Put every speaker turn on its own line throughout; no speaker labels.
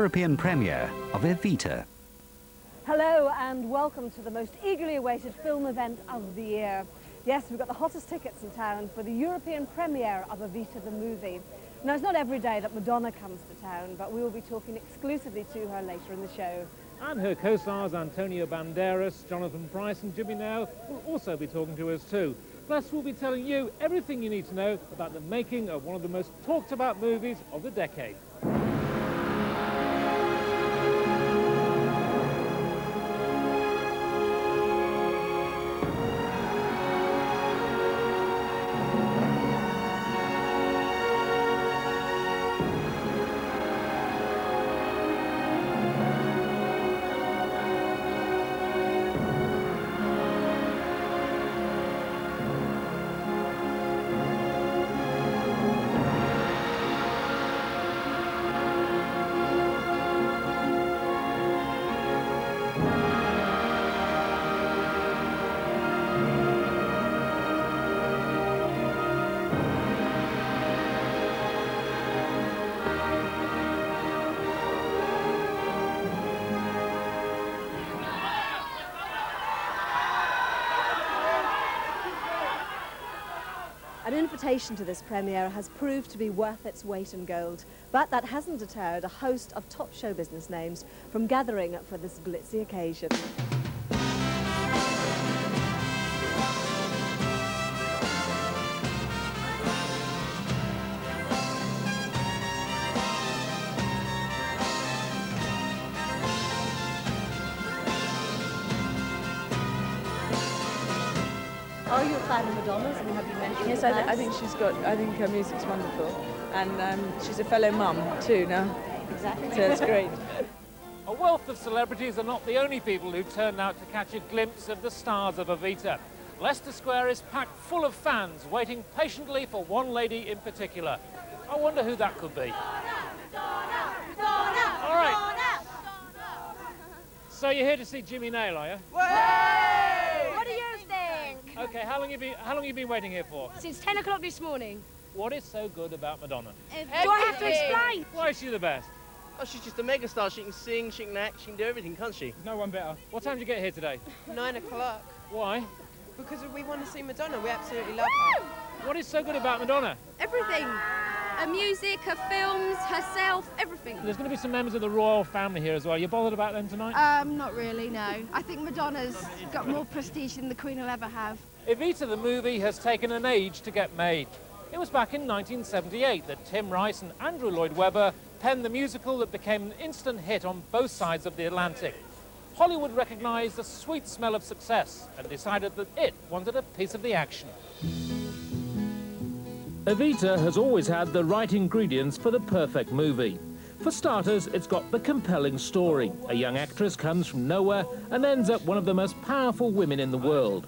European premiere of Evita.
Hello and welcome to the most eagerly awaited film event of the year. Yes, we've got the hottest tickets in town for the European premiere of Evita the movie. Now, it's not every day that Madonna comes to town, but we will be talking exclusively to her later in the show.
And her co-stars Antonio Banderas, Jonathan Pryce and Jimmy Nail will also be talking to us too. Plus, we'll be telling you everything you need to know about the making of one of the most talked about movies of the decade.
An invitation to this premiere has proved to be worth its weight in gold, but that hasn't deterred a host of top show business names from gathering for this glitzy occasion. Are you a fan of Madonna's? I mean, have you mentioned
Yes, I think her music's wonderful, and she's a fellow mum too now.
Exactly.
So it's great.
A wealth of celebrities are not the only people who turned out to catch a glimpse of the stars of Evita. Leicester Square is packed full of fans waiting patiently for one lady in particular. I wonder who that could be. All right. So you're here to see Jimmy Nail, are you?
What do you think?
Okay, how long have you been waiting here for?
Since 10 o'clock this morning.
What is so good about Madonna?
Do I have to explain?
Why is she the best?
Oh, she's just a megastar. She can sing, she can act, she can do everything, can't she?
No one better. What time did you get here today?
9 o'clock.
Why?
Because we want to see Madonna. We absolutely love her.
What is so good about Madonna?
Everything. Her music, her films, herself, everything.
There's going to be some members of the royal family here as well. You bothered about them tonight?
Not really, no. I think Madonna's got more prestige than the Queen will ever have.
Evita the movie has taken an age to get made. It was back in 1978 that Tim Rice and Andrew Lloyd Webber penned the musical that became an instant hit on both sides of the Atlantic. Hollywood recognised the sweet smell of success and decided that it wanted a piece of the action. Evita has always had the right ingredients for the perfect movie. For starters, it's got the compelling story. A young actress comes from nowhere and ends up one of the most powerful women in the world.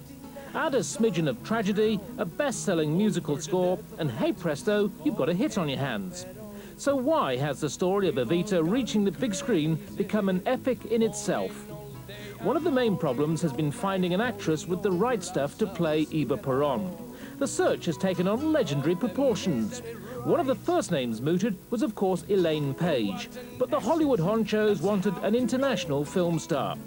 Add a smidgen of tragedy, a best-selling musical score, and hey presto, you've got a hit on your hands. So why has the story of Evita reaching the big screen become an epic in itself? One of the main problems has been finding an actress with the right stuff to play Eva Peron. The search has taken on legendary proportions. One of the first names mooted was, of course, Elaine Paige, but the Hollywood honchos wanted an international film star.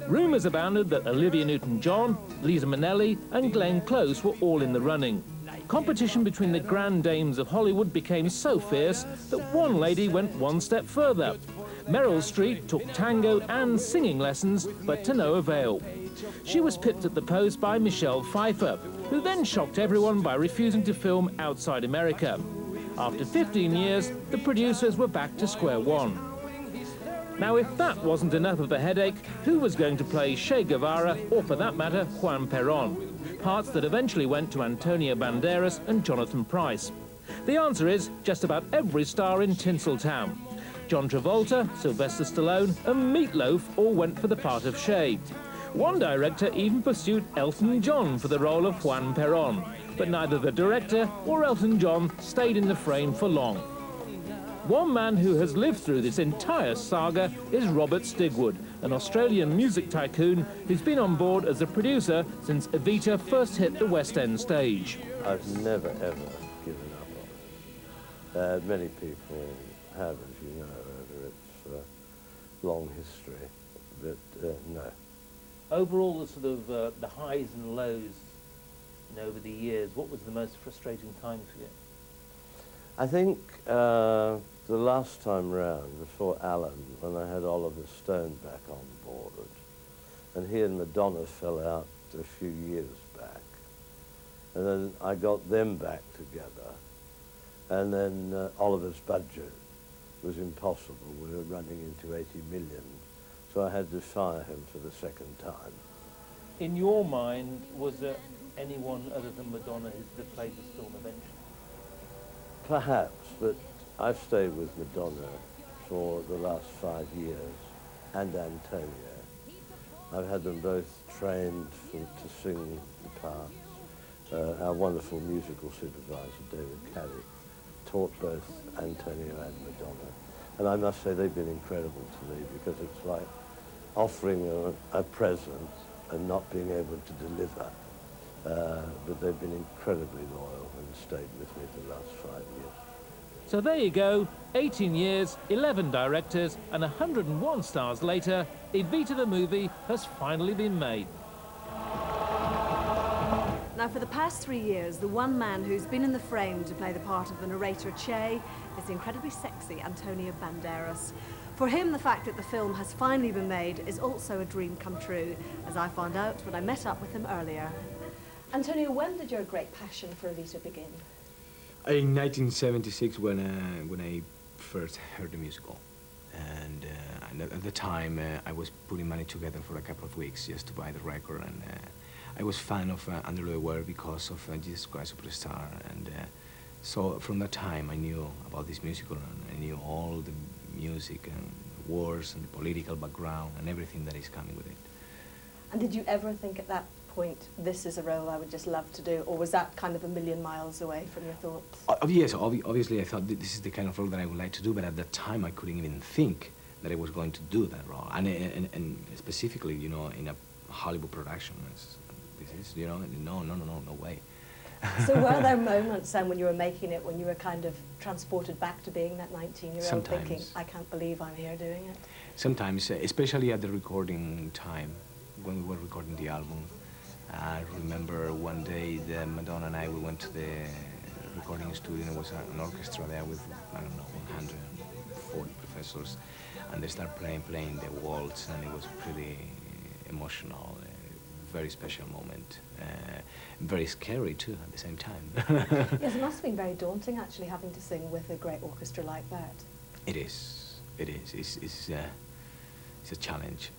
Rumours abounded that Olivia Newton-John, Liza Minnelli and Glenn Close were all in the running. Competition between the grand dames of Hollywood became so fierce that one lady went one step further. Meryl Streep took tango and singing lessons, but to no avail. She was pipped at the post by Michelle Pfeiffer, who then shocked everyone by refusing to film outside America. After 15 years, the producers were back to square one. Now, if that wasn't enough of a headache, who was going to play Che Guevara, or for that matter, Juan Perón? Parts that eventually went to Antonio Banderas and Jonathan Pryce. The answer is just about every star in Tinseltown. John Travolta, Sylvester Stallone and Meat Loaf all went for the part of Che. One director even pursued Elton John for the role of Juan Perón, but neither the director or Elton John stayed in the frame for long. One man who has lived through this entire saga is Robert Stigwood, an Australian music tycoon who's been on board as a producer since Evita first hit the West End stage.
I've never, ever given up on it. Many people have, as you know, whether it's long history, but no.
Overall, the sort of the highs and lows, you know, over the years, what was the most frustrating time for you?
I think the last time round, before Alan, when I had Oliver Stone back on board, and he and Madonna fell out a few years back, and then I got them back together, and then Oliver's budget was impossible. We were running into 80 million, so I had to fire him for the second time.
In your mind, was there anyone other than Madonna who could have played this film eventually?
Perhaps, but I've stayed with Madonna for the last 5 years, and Antonio. I've had them both trained to sing the parts. Our wonderful musical supervisor, David Caddy, taught both Antonio and Madonna. And I must say they've been incredible to me, because it's like offering a present and not being able to deliver. But they've been incredibly loyal and stayed with me the last 5 years.
So there you go, 18 years, 11 directors, and 101 stars later, Evita the movie has finally been made.
Now, for the past 3 years, the one man who's been in the frame to play the part of the narrator Che is the incredibly sexy Antonio Banderas. For him, the fact that the film has finally been made is also a dream come true, as I found out when I met up with him earlier. Antonio, when did your great passion for Evita begin?
In 1976, when I first heard the musical, and at the time I was putting money together for a couple of weeks just to buy the record, and I was fan of Under the Wear because of Jesus Christ Superstar, and so from that time I knew about this musical, and I knew all the music and wars and the political background and everything that is coming with it.
And did you ever think at that point, this is a role I would just love to do, or was that kind of a million miles away from your thoughts?
Yes, obviously I thought this is the kind of role that I would like to do, but at that time I couldn't even think that I was going to do that role, and specifically, you know, in a Hollywood production. This is, you know, no way.
So were there moments then when you were making it, when you were kind of transported back to being that 19-year-old thinking, I can't believe I'm here doing it?
Sometimes, especially at the recording time, when we were recording the album. I remember one day that Madonna and I, we went to the recording studio, and there was an orchestra there with, I don't know, 140 professors, and they started playing the waltz, and it was pretty emotional, a very special moment. Very scary too at the same time.
Yes, it must have been very daunting actually having to sing with a great orchestra like that.
It is. It's a challenge.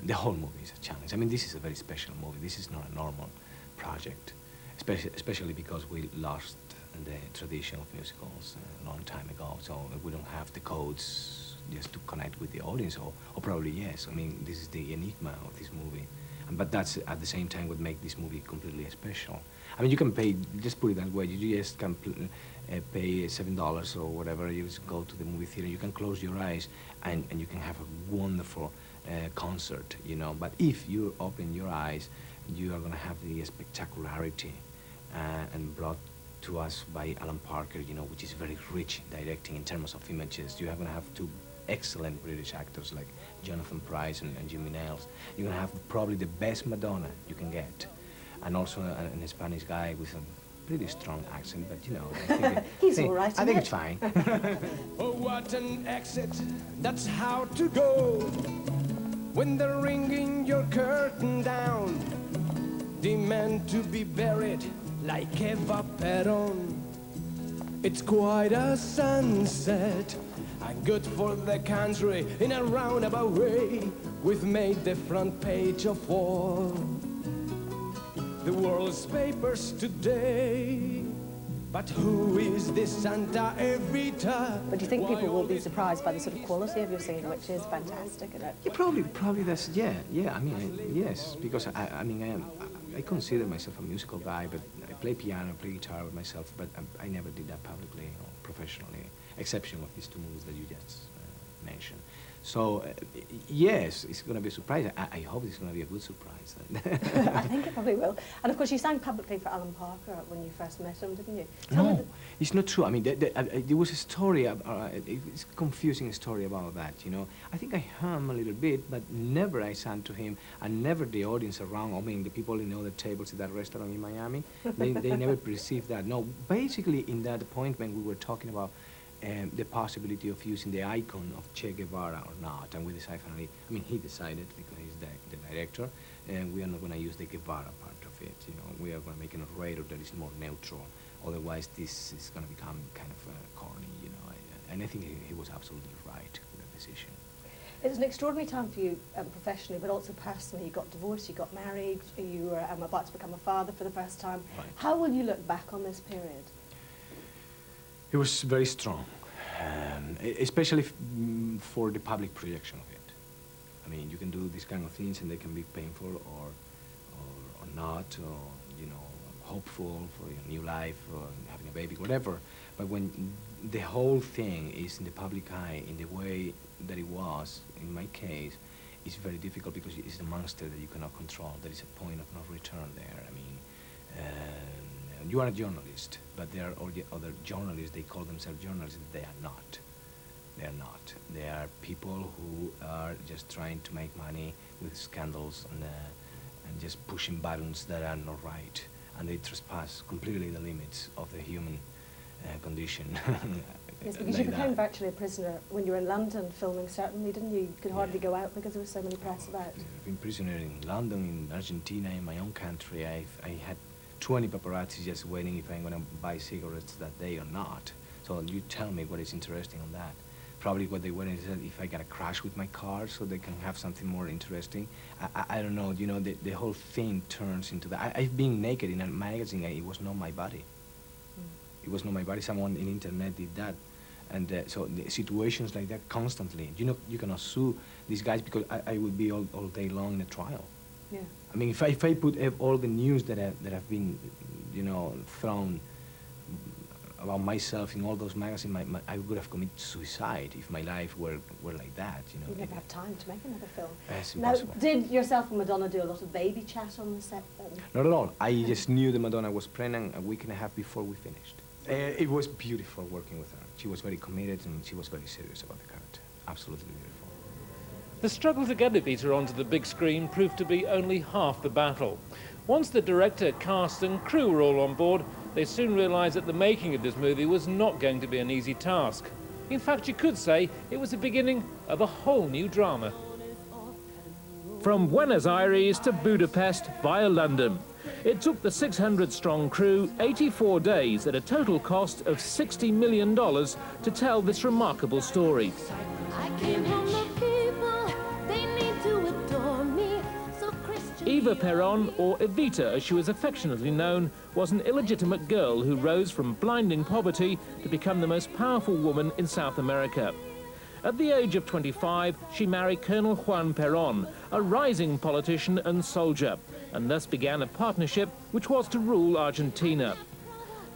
The whole movie is a challenge. I mean, this is a very special movie. This is not a normal project, especially because we lost the tradition of musicals a long time ago. So we don't have the codes just to connect with the audience, or probably yes. I mean, this is the enigma of this movie. But that's at the same time what makes this movie completely special. I mean, you can pay, just put it that way, you just can pay $7 or whatever, you just go to the movie theater, you can close your eyes and you can have a wonderful concert, you know. But if you open your eyes, you are going to have the spectacularity and brought to us by Alan Parker, you know, which is very rich directing in terms of images. You are going to have two excellent British actors like Jonathan Pryce and Jimmy Nails. You're going to have probably the best Madonna you can get. And also an Spanish guy with a pretty strong accent, but you know, I think
he's all right.
I think it's fine.
Oh, what an exit, that's how to go. When they're ringing your curtain down, demand to be buried like Eva Peron. It's quite a sunset, and good for the country in a roundabout way. We've made the front page of all the world's papers today. But who is this Santa Evita?
But do you think people will be surprised by the sort of quality of your singing, which is fantastic, isn't it?
Yeah, probably that's, yeah, I mean, yes, because I consider myself a musical guy, but I play piano, play guitar with myself, but I never did that publicly or professionally, exception of these two movies that you just mentioned. So, yes, it's going to be a surprise. I hope it's going to be a good surprise.
I think it probably will. And of course, you sang publicly for Alan Parker when you first met him, didn't you?
No, it's not true. I mean, there was a story, it's a confusing story about that, you know. I think I hum a little bit, but never I sang to him, and never the audience around, I mean, the people in other tables at that restaurant in Miami, they never perceived that. No, basically in that appointment we were talking about the possibility of using the icon of Che Guevara or not, and we decided finally, I mean, he decided, because he's the director, and we are not going to use the Guevara part of it, you know. We are going to make a narrator that is more neutral. Otherwise, this is going to become kind of corny, you know. And I think he was absolutely right with that decision.
It was an extraordinary time for you professionally, but also personally. You got divorced, you got married, you were about to become a father for the first time.
Right.
How will you look back on this period?
It was very strong, especially for the public projection of it. I mean, you can do these kind of things and they can be painful or not, or, you know, hopeful for your new life or having a baby, whatever. But when the whole thing is in the public eye in the way that it was, in my case, it's very difficult because it's a monster that you cannot control. There is a point of no return there. I mean, you are a journalist, but there are all the other journalists, they call themselves journalists, they are not. They are not. They are people who are just trying to make money with scandals and just pushing buttons that are not right. And they trespass completely the limits of the human condition.
Yes, because you became virtually a prisoner when you were in London filming, certainly, didn't you? You could hardly go out because there was so many press about.
I've been prisoner in London, in Argentina, in my own country. I had 20 paparazzi just waiting if I'm going to buy cigarettes that day or not. So you tell me what is interesting on that. Probably what they want is that if I got a crash with my car so they can have something more interesting. I don't know, you know, the whole thing turns into that. I've been naked in a magazine, it was not my body. It was not my body, someone in internet did that. And so the situations like that constantly, you know, you cannot sue these guys because I would be all day long in a trial.
Yeah.
I mean, if I put all the news that have been, you know, thrown about myself in all those magazines, I would have committed suicide if my life were like that, you know.
You'd never have time to make another film.
It's
now,
impossible.
did yourself and Madonna do a lot of baby chat on the set then?
Not at all. I just knew that Madonna was pregnant a week and a half before we finished. It was beautiful working with her. She was very committed and she was very serious about the character. Absolutely beautiful.
The struggle to get Evita onto the big screen proved to be only half the battle. Once the director, cast and crew were all on board, they soon realised that the making of this movie was not going to be an easy task. In fact, you could say it was the beginning of a whole new drama. From Buenos Aires to Budapest via London. It took the 600-strong crew 84 days at a total cost of $60 million to tell this remarkable story. Eva Perón, or Evita as she was affectionately known, was an illegitimate girl who rose from blinding poverty to become the most powerful woman in South America. At the age of 25, she married Colonel Juan Perón, a rising politician and soldier, and thus began a partnership which was to rule Argentina.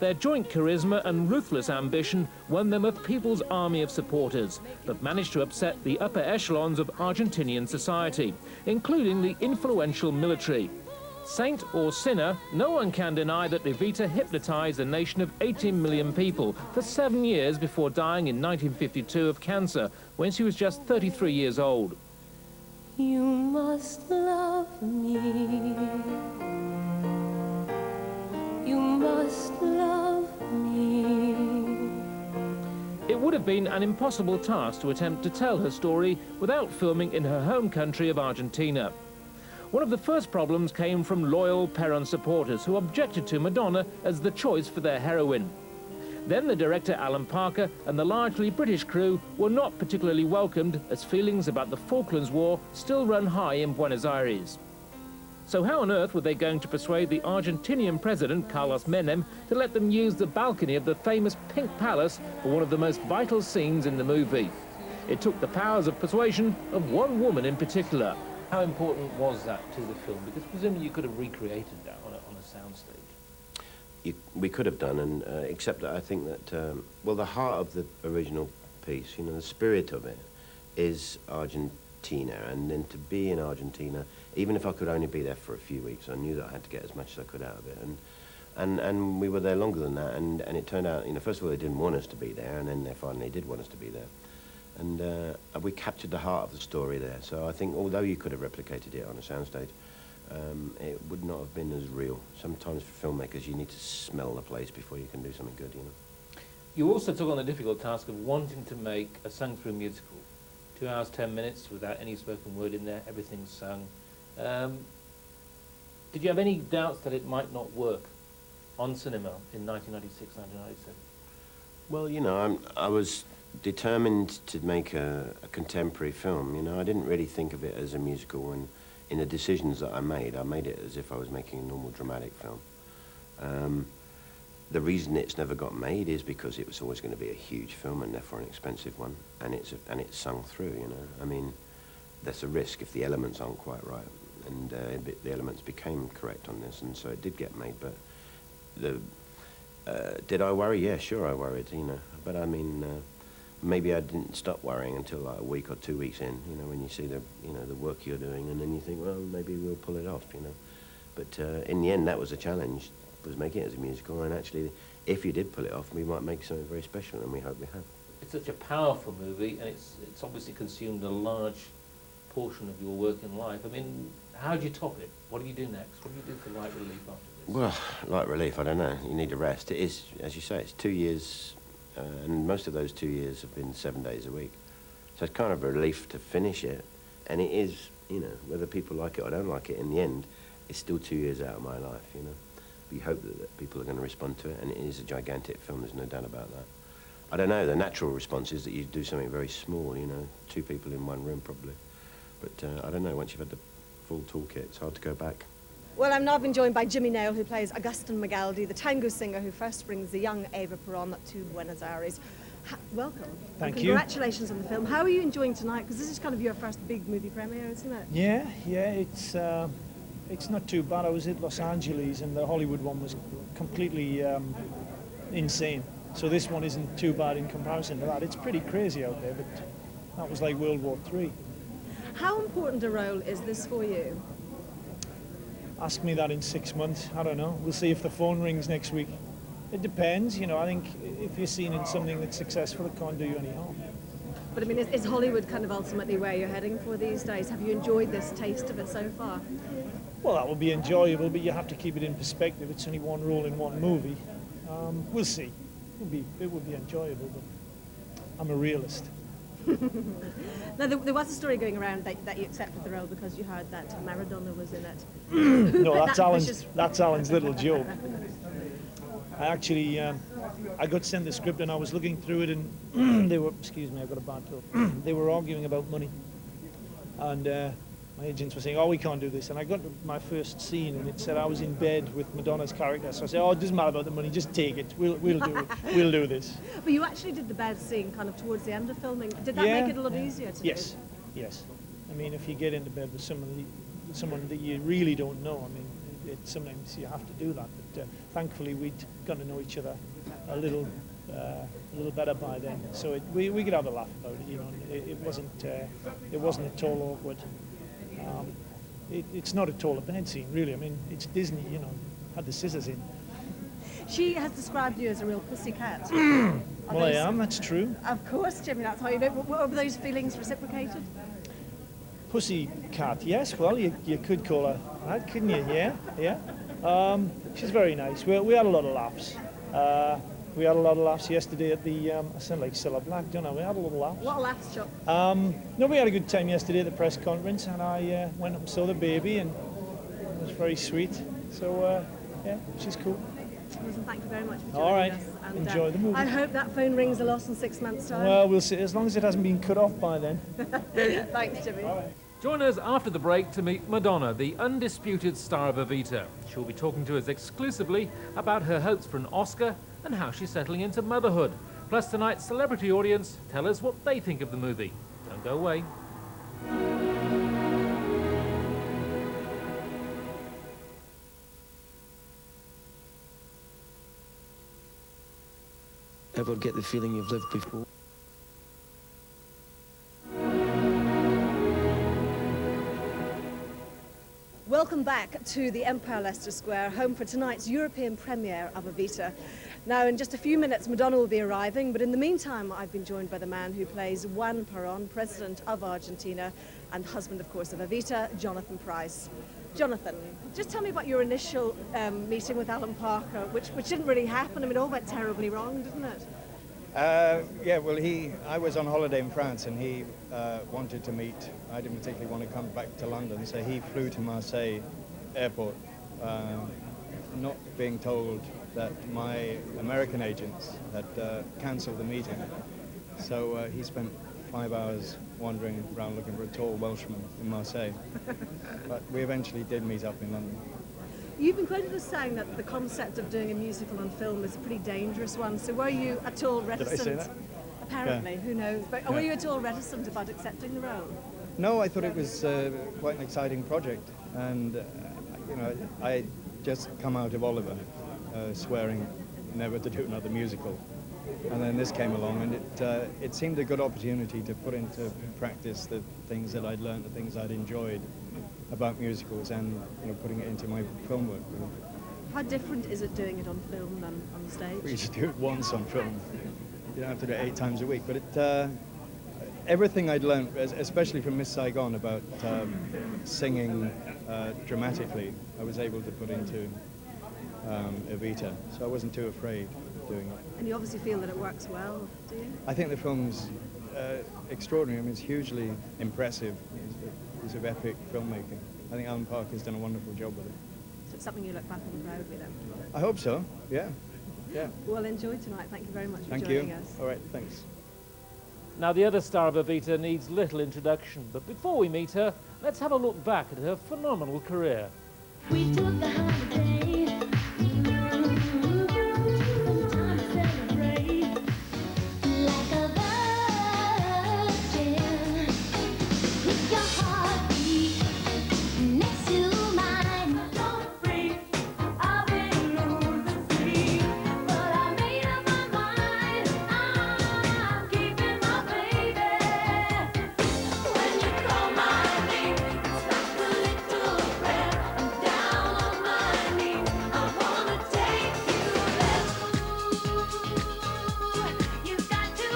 Their joint charisma and ruthless ambition won them a people's army of supporters, but managed to upset the upper echelons of Argentinian society, including the influential military. Saint or sinner, no one can deny that Evita hypnotized a nation of 18 million people for 7 years before dying in 1952 of cancer when she was just 33 years old.
You must love me. You must love me.
It would have been an impossible task to attempt to tell her story without filming in her home country of Argentina. One of the first problems came from loyal Perón supporters who objected to Madonna as the choice for their heroine. Then the director Alan Parker and the largely British crew were not particularly welcomed as feelings about the Falklands War still run high in Buenos Aires. So how on earth were they going to persuade the Argentinian president, Carlos Menem, to let them use the balcony of the famous Pink Palace for one of the most vital scenes in the movie? It took the powers of persuasion of one woman in particular. How important was that to the film? Because presumably you could have recreated that on a soundstage.
We could have done, and except that I think that, well, the heart of the original piece, you know, the spirit of it, is Argentina, and then to be in Argentina, even if I could only be there for a few weeks, I knew that I had to get as much as I could out of it. And we were there longer than that, and it turned out, you know, first of all, they didn't want us to be there, and then they finally did want us to be there. And we captured the heart of the story there. So I think, although you could have replicated it on a soundstage, it would not have been as real. Sometimes for filmmakers, you need to smell the place before you can do something good, you know.
You also took on the difficult task of wanting to make a sung-through musical. 2 hours, 10 minutes without any spoken word in there, everything's sung. Did you have any doubts that it might not work on cinema in 1996, 1997?
Well, you know, I was determined to make a contemporary film. You know, I didn't really think of it as a musical, and in the decisions that I made it as if I was making a normal dramatic film. The reason it's never got made is because it was always going to be a huge film and therefore an expensive one, and it's sung through. You know, I mean, there's a risk if the elements aren't quite right, and the elements became correct on this, and so it did get made. But did I worry? Yeah, sure, I worried. You know, but I mean, maybe I didn't stop worrying until like a week or 2 weeks in. You know, when you see the work you're doing, and then you think, well, maybe we'll pull it off. You know, but in the end, that was a challenge. Was making it as a musical, and actually, if you did pull it off, we might make something very special, and we hope we have.
It's such a powerful movie, and it's obviously consumed a large portion of your working life. I mean, how do you top it? What do you do next? What do you do for light relief after this?
Well, light relief, I don't know. You need a rest. It is, as you say, it's 2 years, and most of those 2 years have been 7 days a week. So it's kind of a relief to finish it, and it is, you know, whether people like it or don't like it, in the end, it's still 2 years out of my life, you know. We hope that people are going to respond to it, and it is a gigantic film, there's no doubt about that. I don't know, the natural response is that you do something very small, you know, 2 people in 1 room probably. But I don't know, once you've had the full toolkit, it's hard to go back.
Well, I'm now been joined by Jimmy Nail, who plays Augustin Magaldi, the tango singer who first brings the young Eva Peron to Buenos Aires. Welcome.
Thank
and
you.
Congratulations on the film. How are you enjoying tonight? Because this is kind of your first big movie premiere, isn't it?
Yeah, it's not too bad. I was at Los Angeles, and the Hollywood one was completely insane. So this one isn't too bad in comparison to that. It's pretty crazy out there, but that was like World War III.
How important a role is this for you?
Ask me that in 6 months. I don't know. We'll see if the phone rings next week. It depends, you know. I think if you're seen in something that's successful, it can't do you any harm.
But I mean, is Hollywood kind of ultimately where you're heading for these days? Have you enjoyed this taste of it so far?
Well, that will be enjoyable, but you have to keep it in perspective. It's only one role in one movie. We'll see. It will be enjoyable, but I'm a realist.
Now, there was a story going around that you accepted the role because you heard that Madonna was in it.
No, that's Alan's little joke. I actually, I got sent the script and I was looking through it, and they were, excuse me, I've got a bad throat. They were arguing about money, and my agents were saying, oh, we can't do this. And I got to my first scene, and it said I was in bed with Madonna's character. So I said, oh, it doesn't matter about the money, just take it. We'll do it. We'll do this.
But you actually did the bed scene kind of towards the end of filming. Did that make it a lot easier to do?
Yes. I mean, if you get into bed with someone that you really don't know, I mean, sometimes you have to do that. But thankfully, we'd got to know each other a little better by then, so we could have a laugh about it. You know, it wasn't at all awkward. It's not at all a bad scene, really. I mean, it's Disney, you know, had the scissors in.
She has described you as a real pussycat.
Well, I am, that's true.
Of course, Jimmy, that's how you know. Were those feelings reciprocated?
Pussycat, yes, well, you could call her that, couldn't you? Yeah. She's very nice. We had a lot of laughs. We had a lot of laughs yesterday at the, I sound like Cilla Black, don't I? We had a lot of laughs.
What laughs, Chuck?
No, we had a good time yesterday at the press conference, and I went up and saw the baby, and it was very sweet. So, yeah, she's cool.
Listen, thank you very much for joining
All right,
us. And,
enjoy the movie.
I hope that phone rings a lot in 6 months' time.
Well, we'll see, as long as it hasn't been cut off by then.
Thanks, Jimmy.
Join us after the break to meet Madonna, the undisputed star of Evita. She'll be talking to us exclusively about her hopes for an Oscar and how she's settling into motherhood. Plus tonight's celebrity audience tell us what they think of the movie. Don't go away.
Ever get the feeling you've lived before?
Welcome back to the Empire Leicester Square, home for tonight's European premiere of Evita. Now, in just a few minutes, Madonna will be arriving, but in the meantime, I've been joined by the man who plays Juan Perón, president of Argentina, and husband, of course, of Evita, Jonathan Pryce. Jonathan, just tell me about your initial meeting with Alan Parker, which didn't really happen. I mean, it all went terribly wrong, didn't it?
Yeah, well, I was on holiday in France, and he wanted to meet. I didn't particularly want to come back to London, so he flew to Marseille airport, not being told that my American agents had cancelled the meeting. So he spent 5 hours wandering around looking for a tall Welshman in Marseille. But we eventually did meet up in London.
You've been quoted as saying that the concept of doing a musical on film is a pretty dangerous one. So were you at all reticent?
Did I say that?
Apparently,
Yeah.
who knows? But
Yeah.
were you at all reticent about accepting the role?
No, I thought it was quite an exciting project, and you know, I just come out of Oliver, swearing never to do another musical, and then this came along, and it seemed a good opportunity to put into practice the things that I'd learned, the things I'd enjoyed about musicals, and putting it into my film work.
How different is it doing it on film than on stage?
We just do it once on film. You don't have to do it 8 times a week, but everything I'd learned, especially from Miss Saigon, about singing dramatically, I was able to put into Evita, so I wasn't too afraid doing it.
And you obviously feel that it works well, do you?
I think the film's extraordinary. I mean, it's hugely impressive. It's of epic filmmaking. I think Alan Parker's done a wonderful job with it.
So it's something you look back on proudly then?
I hope so, yeah.
Well, enjoy tonight. Thank you very much for
Thank
joining
you.
us.
All right, thanks.
Now, the other star of Evita needs little introduction, but before we meet her, let's have a look back at her phenomenal career.
We took a holiday. Time to celebrate. Like a virgin. With your heartbeat next to mine. Don't freak. I've been losing sleep. But I made up my mind. I'm keeping my baby. When you call my name, it's like a little prayer. I'm down on my knees. I wanna take you there. You got to.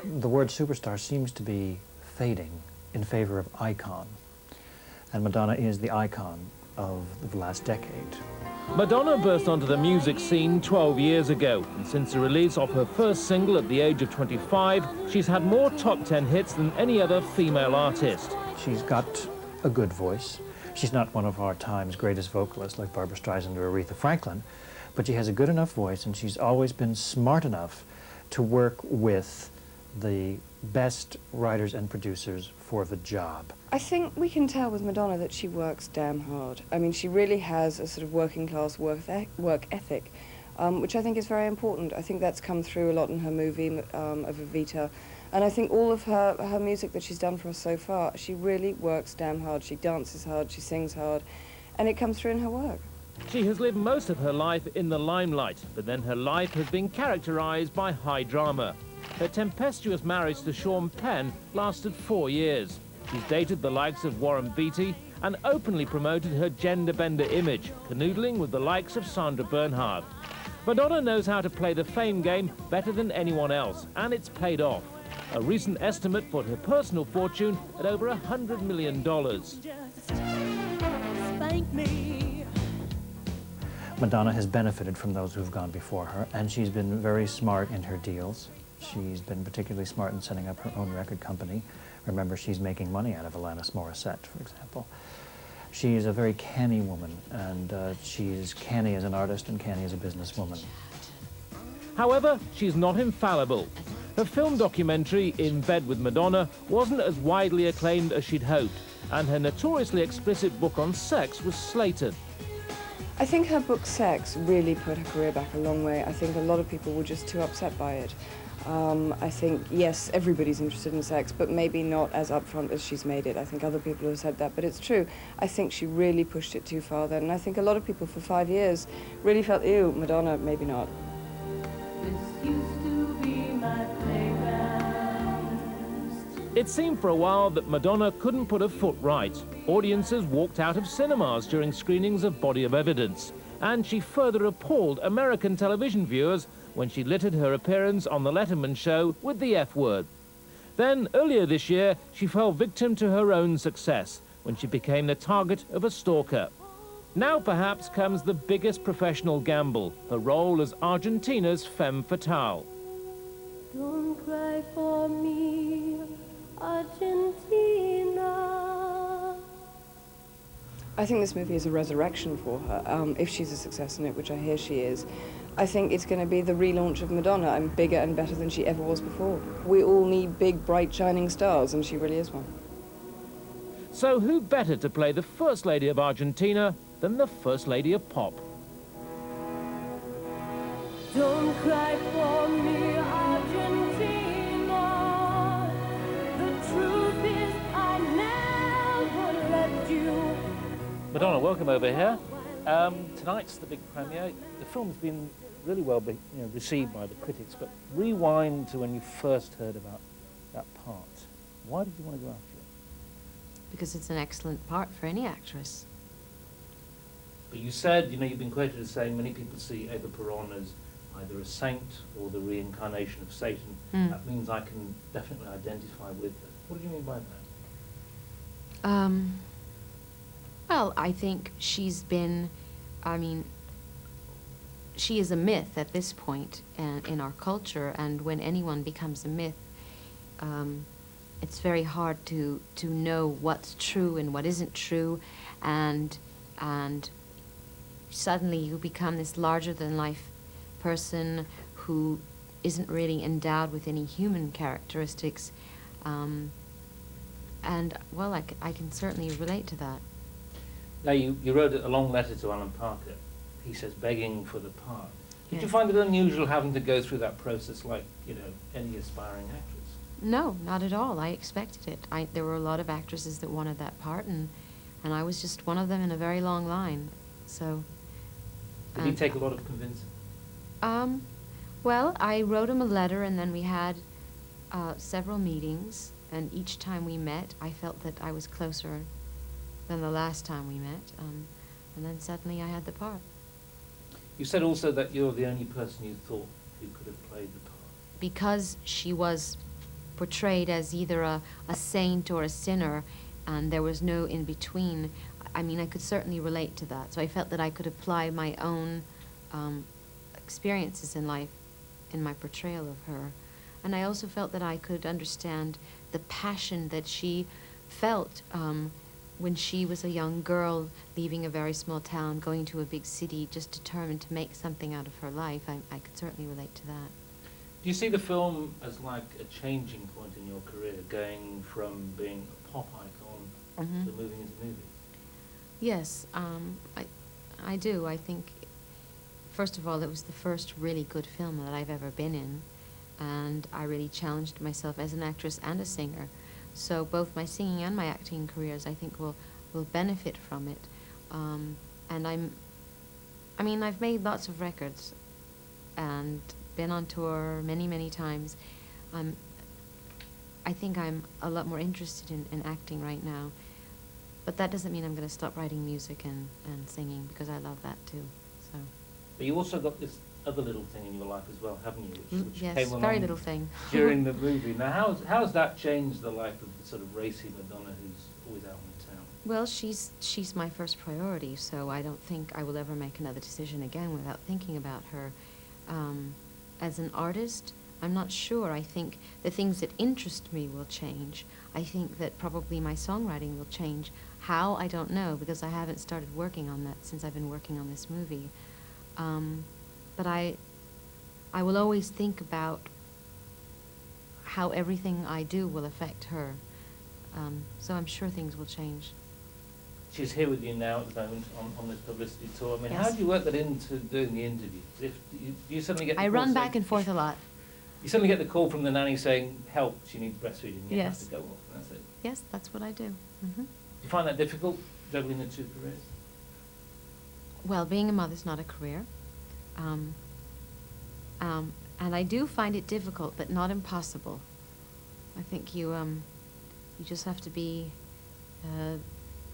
The word superstar seems to be fading in favor of icon, and Madonna is the icon of the last decade.
Madonna burst onto the music scene 12 years ago, and since the release of her first single at the age of 25, she's had more top 10 hits than any other female artist.
She's got a good voice. She's not one of our time's greatest vocalists like Barbra Streisand or Aretha Franklin, but she has a good enough voice, and she's always been smart enough to work with the best writers and producers for the job.
I think we can tell with Madonna that she works damn hard. I mean, she really has a sort of working class work ethic, which I think is very important. I think that's come through a lot in her movie of Evita. And I think all of her music that she's done for us so far, she really works damn hard. She dances hard, she sings hard, and it comes through in her work.
She has lived most of her life in the limelight, but then her life has been characterized by high drama. Her tempestuous marriage to Sean Penn lasted 4 years. She's dated the likes of Warren Beatty and openly promoted her gender-bender image, canoodling with the likes of Sandra Bernhard. Madonna knows how to play the fame game better than anyone else, and it's paid off. A recent estimate put her personal fortune at over $100 million.
Spank me.
Madonna has benefited from those who've gone before her, and she's been very smart in her deals. She's been particularly smart in setting up her own record company. Remember, she's making money out of Alanis Morissette, for example. She is a very canny woman, and she's canny as an artist and canny as a businesswoman.
However, she's not infallible. Her film documentary, In Bed with Madonna, wasn't as widely acclaimed as she'd hoped, and her notoriously explicit book on sex was slated.
I think her book Sex really put her career back a long way. I think a lot of people were just too upset by it. I think, yes, everybody's interested in sex, but maybe not as upfront as she's made it. I think other people have said that, but it's true. I think she really pushed it too far then, and I think a lot of people for 5 years really felt, ew, Madonna, maybe not.
This used to be my playground.
It seemed for a while that Madonna couldn't put her foot right. Audiences walked out of cinemas during screenings of Body of Evidence, and she further appalled American television viewers when she littered her appearance on The Letterman Show with the F word. Then, earlier this year, she fell victim to her own success when she became the target of a stalker. Now perhaps comes the biggest professional gamble, her role as Argentina's femme fatale.
Don't cry for me, Argentina.
I think this movie is a resurrection for her, if she's a success in it, which I hear she is. I think it's going to be the relaunch of Madonna, and bigger and better than she ever was before. We all need big, bright, shining stars, and she really is one.
So who better to play the First Lady of Argentina than the First Lady of Pop?
Don't cry for me, Argentina. The truth is I never left you.
Madonna, welcome over here. Tonight's the big premiere. The film's been really well received by the critics, but rewind to when you first heard about that part. Why did you want to go after it?
Because it's an excellent part for any actress.
But you said, you've been quoted as saying many people see Eva Peron as either a saint or the reincarnation of Satan. That means I can definitely identify with her. What do you mean by that?
Well, I think she's been, she is a myth at this point in our culture, and when anyone becomes a myth, it's very hard to know what's true and what isn't true, and suddenly you become this larger-than-life person who isn't really endowed with any human characteristics, and, well, I can certainly relate to that.
Now, you wrote a long letter to Alan Parker. He says begging for the part. Did
Yes.
you find it unusual having to go through that process like, any aspiring actress?
No, not at all. I expected it. There were a lot of actresses that wanted that part, and I was just one of them in a very long line. So.
Did he take a lot of convincing?
Well, I wrote him a letter, and then we had several meetings, and each time we met, I felt that I was closer than the last time we met, and then suddenly I had the part.
You said also that you're the only person you thought who could have played the part.
Because she was portrayed as either a saint or a sinner, and there was no in-between, I could certainly relate to that. So I felt that I could apply my own experiences in life in my portrayal of her. And I also felt that I could understand the passion that she felt when she was a young girl leaving a very small town, going to a big city, just determined to make something out of her life. I could certainly relate to that.
Do you see the film as like a changing point in your career, going from being a pop icon to moving into movies?
Yes, I do. I think, first of all, it was the first really good film that I've ever been in, and I really challenged myself as an actress and a singer. So both my singing and my acting careers, I think, will benefit from it. And I've made lots of records and been on tour many, many times. I think I'm a lot more interested in acting right now. But that doesn't mean I'm going to stop writing music and singing, because I love that too. So.
But you also got this other little thing in your life as well, haven't you? Which
Yes,
came along
very little thing.
during the movie. Now, how's that changed the life of the sort of racy Madonna who's always out in town?
Well, she's my first priority, so I don't think I will ever make another decision again without thinking about her. As an artist, I'm not sure. I think the things that interest me will change. I think that probably my songwriting will change. How, I don't know, because I haven't started working on that since I've been working on this movie. But I will always think about how everything I do will affect her. So I'm sure things will change.
She's here with you now at the moment on this publicity tour.
Yes.
How do you work that into doing the interview? If you suddenly get the
I
call
run
saying-
back and forth a lot.
You suddenly get the call from the nanny saying, help, she needs breastfeeding. You
Yes.
have to go off, and that's it.
Yes, that's what I do.
Do you find that difficult, juggling the two careers?
Well, being a mother's not a career. And I do find it difficult, but not impossible. I think you You just have to be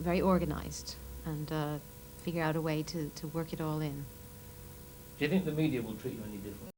very organized and figure out a way to work it all in.
Do you think the media will treat you any different?